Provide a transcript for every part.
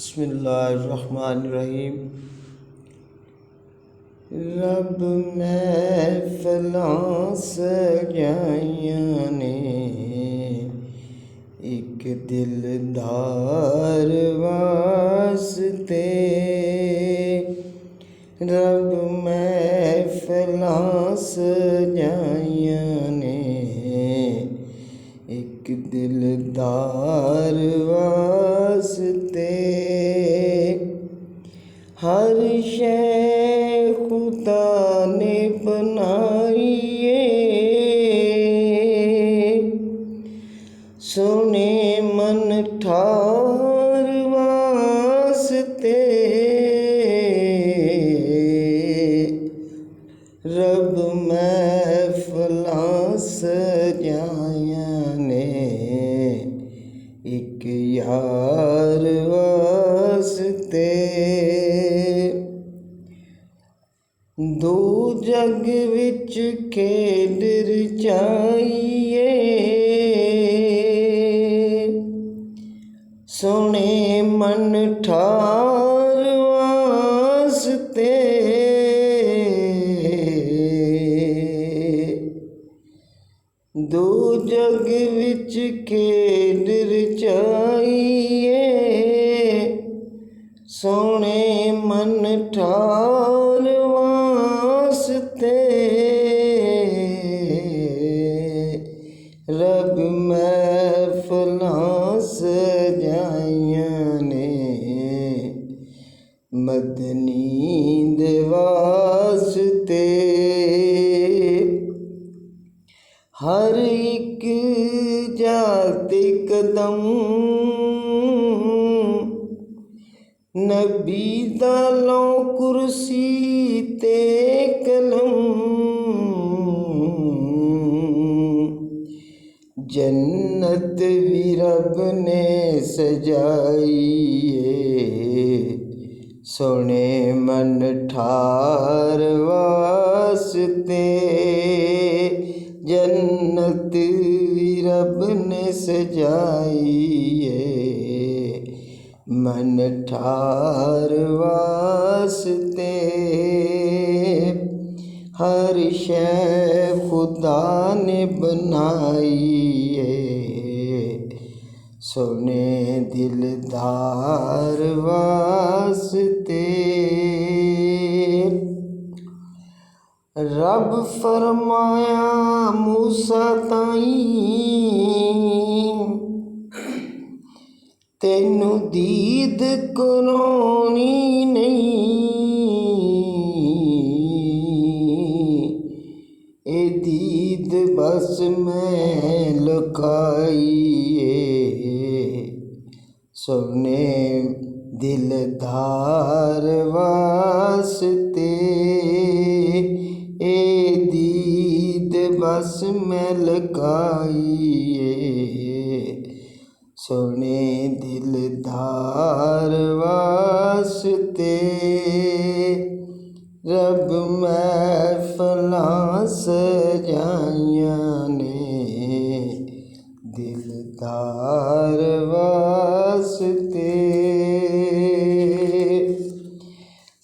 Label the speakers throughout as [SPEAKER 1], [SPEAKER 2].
[SPEAKER 1] बिस्मिल्लाहिर्रहमानिर्रहीम। रब महफ़िलां सजाइयां ने, एक दिलदार वास्ते। रब महफ़िलां सजाइयां ने, एक दिलदार वास्ते। हर शै खुदा ने बनाई सोने मन ठार वास्ते। रब महफ़िलां सजाइयां ने, एक यार वास्ते। दो जग विच खेड रचाइए सोने मन ठार वास्ते। दो जग विच खेड रचाइए सोने मन ठार वास्ते। रब महफ़िलां सजाइयां ने, मदनी दे वास्ते। हर एक जाते कदम नबी दा लौ कुर्सी ते कलम। जन्नत भी रब ने सजाई सोने मन ठार वास्ते। जन्नत भी रब ने सजाई मन ठार वास्ते। हर शै खुदा ने बनाई सोने दिलदार वास्ते। रब फरमाया मूसा ताईं, तेनू दीद करानी नहीं, ए दीद बस मैं लुकाई सोने दिलदार वास्ते। ए दीद बस मैं लगाई सोने दिलदार वास्ते। रब महफ़िलां सजाइयां ने, दिलदार वास्ते।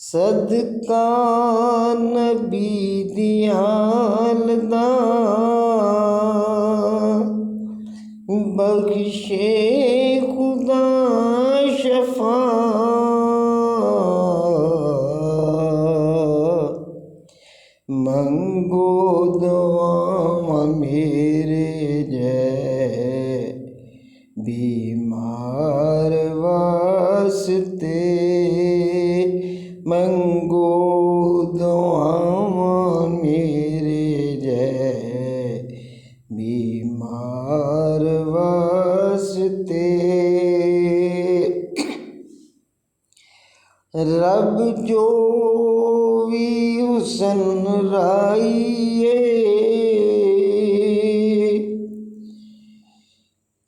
[SPEAKER 1] सदका नबी दी हाल दा, बख्शे खुदा शफा। मंगो दुआवां मेरे जै बीमार वास्ते। मंगो दुआवां मेरे जै बीमार वास्ते। रब जो भी हुसन राइए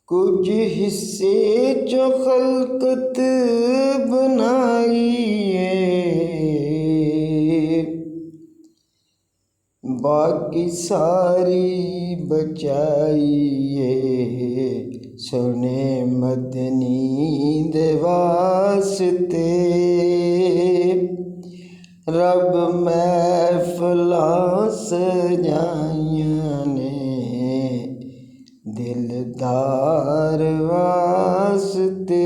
[SPEAKER 1] कुछ हिस्से चो खलकत बनाइए, बाकी सारी बचाइए सुने मदनी दे वास्ते रब महफिलां सजाइयां ने दिलदार वास्ते।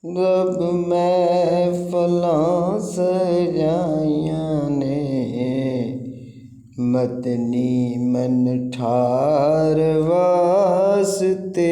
[SPEAKER 1] रब महफिलां सजाइयां ने मदनी मन ठार वास्ते।